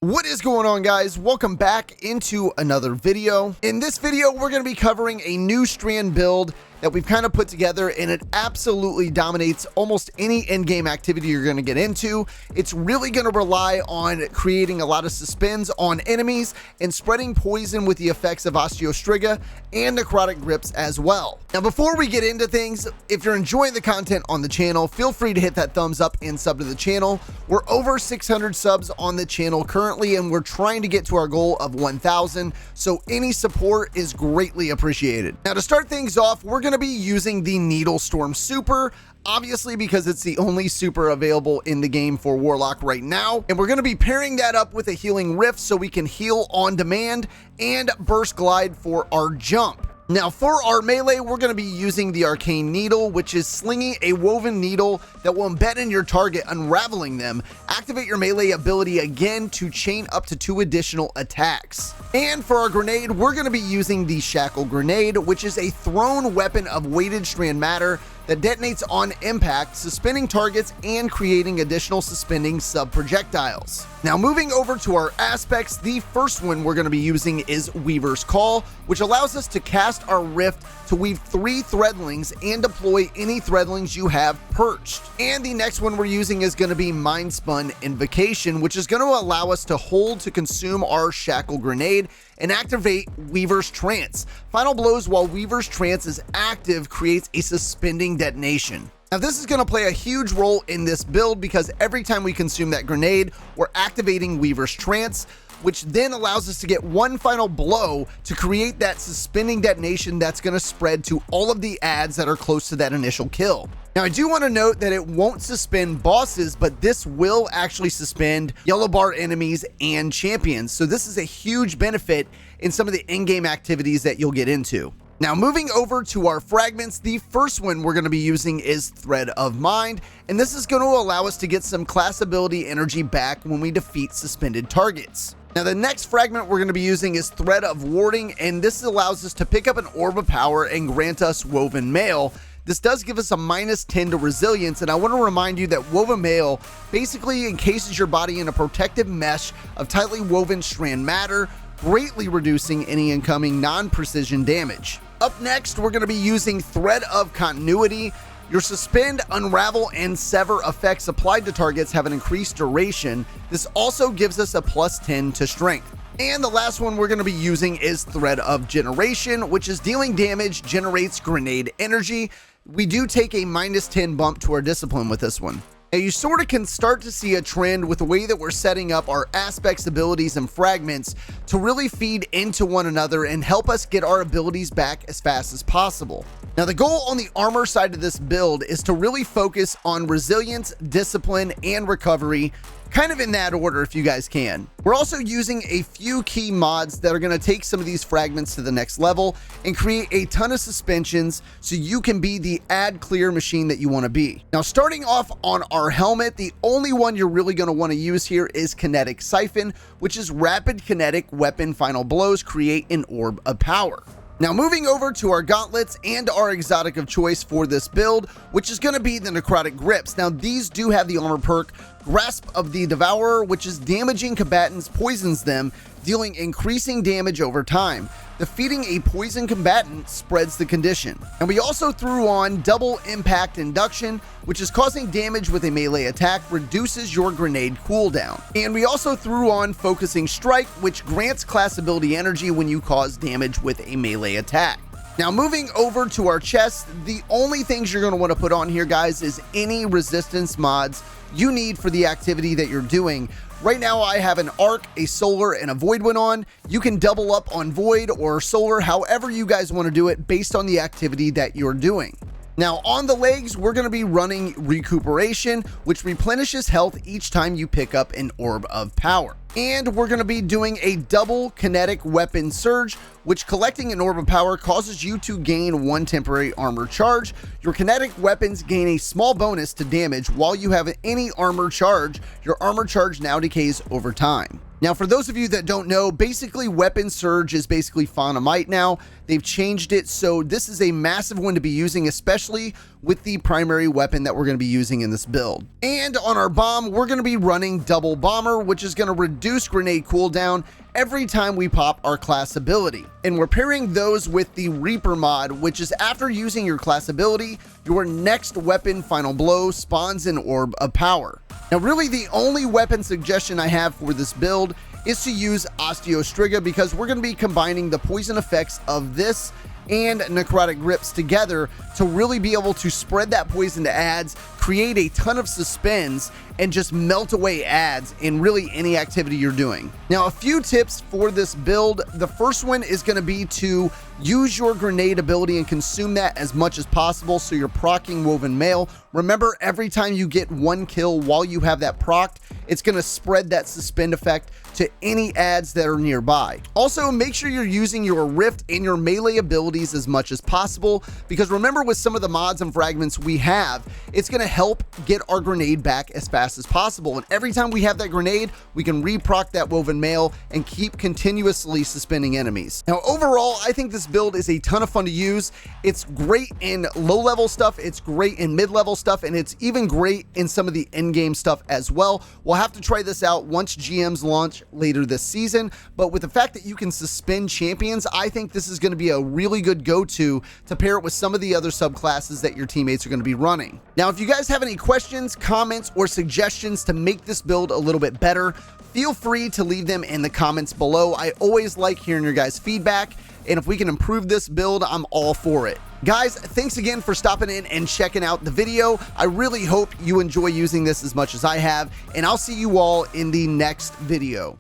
What is going on, guys? Welcome back into another video. In this video, we're going to be covering a new Strand build that we've kind of put together, and it absolutely dominates almost any in-game activity you're going to get into. It's really going to rely on creating a lot of suspends on enemies and spreading poison with the effects of Osteo Striga and Necrotics Grips as well. Now, before we get into things, if you're enjoying the content on the channel, feel free to hit that thumbs up and sub to the channel. We're over 600 subs on the channel currently, and we're trying to get to our goal of 1,000, so any support is greatly appreciated. Now, to start things off, we're going to be using the Needle Storm Super, obviously because it's the only super available in the game for Warlock right now, and we're going to be pairing that up with a Healing Rift so we can heal on demand, and Burst Glide for our jump. Now, for our melee, we're going to be using the Arcane Needle, which is slinging a woven needle that will embed in your target, unraveling them. Activate your melee ability again to chain up to 2 additional attacks. And for our grenade, we're going to be using the Shackle Grenade, which is a thrown weapon of weighted strand matter that detonates on impact, suspending targets and creating additional suspending sub-projectiles. Now, moving over to our aspects, the first one we're going to be using is Weaver's Call, which allows us to cast our Rift to weave 3 threadlings and deploy any threadlings you have perched. And the next one we're using is going to be Mind Spun Invocation, which is going to allow us to hold to consume our Shackle Grenade and activate Weaver's Trance. Final blows while Weaver's Trance is active creates a suspending detonation. Now, this is going to play a huge role in this build because every time we consume that grenade, we're activating Weaver's Trance, which then allows us to get one final blow to create that suspending detonation that's going to spread to all of the adds that are close to that initial kill. Now, I do want to note that it won't suspend bosses, but this will actually suspend yellow bar enemies and champions. So this is a huge benefit in some of the in-game activities that you'll get into. Now, moving over to our fragments, the first one we're going to be using is Thread of Mind, and this is going to allow us to get some class ability energy back when we defeat suspended targets. Now, the next fragment we're going to be using is Thread of Warding, and this allows us to pick up an Orb of Power and grant us Woven Mail. This does give us a -10 to resilience, and I want to remind you that Woven Mail basically encases your body in a protective mesh of tightly woven strand matter, greatly reducing any incoming non-precision damage. Up next, we're going to be using Thread of Continuity. Your suspend, unravel, and sever effects applied to targets have an increased duration. This also gives us a +10 to strength. And the last one we're going to be using is Thread of Generation, which is dealing damage, generates grenade energy. We do take a -10 bump to our discipline with this one. Now, you sort of can start to see a trend with the way that we're setting up our aspects, abilities, and fragments to really feed into one another and help us get our abilities back as fast as possible. Now, the goal on the armor side of this build is to really focus on resilience, discipline, and recovery, kind of in that order if you guys can. We're also using a few key mods that are going to take some of these fragments to the next level and create a ton of suspensions so you can be the ad clear machine that you want to be. Now, starting off on our helmet, the only one you're really going to want to use here is Kinetic Siphon, which is rapid kinetic weapon final blows create an orb of power. Now, moving over to our gauntlets and our exotic of choice for this build, which is going to be the Necrotics Grips. Now, these do have the armor perk Grasp of the Devourer, which is damaging combatants poisons them, dealing increasing damage over time. Defeating a poison combatant spreads the condition. And we also threw on Double Impact Induction, which is causing damage with a melee attack, reduces your grenade cooldown. And we also threw on Focusing Strike, which grants class ability energy when you cause damage with a melee attack. Now, moving over to our chest, the only things you're going to want to put on here, guys, is any resistance mods you need for the activity that you're doing. Right now, I have an Arc, a Solar, and a Void one on. You can double up on Void or Solar, however you guys want to do it based on the activity that you're doing. Now, on the legs, we're going to be running Recuperation, which replenishes health each time you pick up an Orb of Power. And we're going to be doing a double kinetic weapon surge, which collecting an Orb of Power causes you to gain 1 temporary armor charge. Your kinetic weapons gain a small bonus to damage while you have any armor charge. Your armor charge now decays over time. Now, for those of you that don't know, basically Weapon Surge is basically Phonomite now. They've changed it, so this is a massive one to be using, especially with the primary weapon that we're going to be using in this build. And on our bomb, we're going to be running Double Bomber, which is going to reduced grenade cooldown every time we pop our class ability. And we're pairing those with the Reaper mod, which is after using your class ability, your next weapon final blow spawns an orb of power. Now really the only weapon suggestion I have for this build is to use Osteo Striga, because we're going to be combining the poison effects of this and Necrotic Grips together to really be able to spread that poison to ads, create a ton of suspends, and just melt away ads in really any activity you're doing. Now, a few tips for this build. The first one is going to be to use your grenade ability and consume that as much as possible so you're proccing Woven Mail. Remember, every time you get one kill while you have that procced, it's going to spread that suspend effect to any ads that are nearby. Also, make sure you're using your Rift and your melee abilities as much as possible, because remember, with some of the mods and fragments we have, it's going to help get our grenade back as fast as possible. And every time we have that grenade, we can reproc that Woven Mail and keep continuously suspending enemies. Now, overall, I think this build is a ton of fun to use. It's great in low-level stuff, it's great in mid-level stuff, and it's even great in some of the in-game stuff as well. We'll have to try this out once GMs launch later this season, but with the fact that you can suspend champions, I think this is going to be a really good go-to to pair it with some of the other subclasses that your teammates are going to be running. Now, if you guys have any questions, comments, or suggestions to make this build a little bit better, feel free to leave them in the comments below. I always like hearing your guys' feedback, and if we can improve this build, I'm all for it. Guys, thanks again for stopping in and checking out the video. I really hope you enjoy using this as much as I have, and I'll see you all in the next video.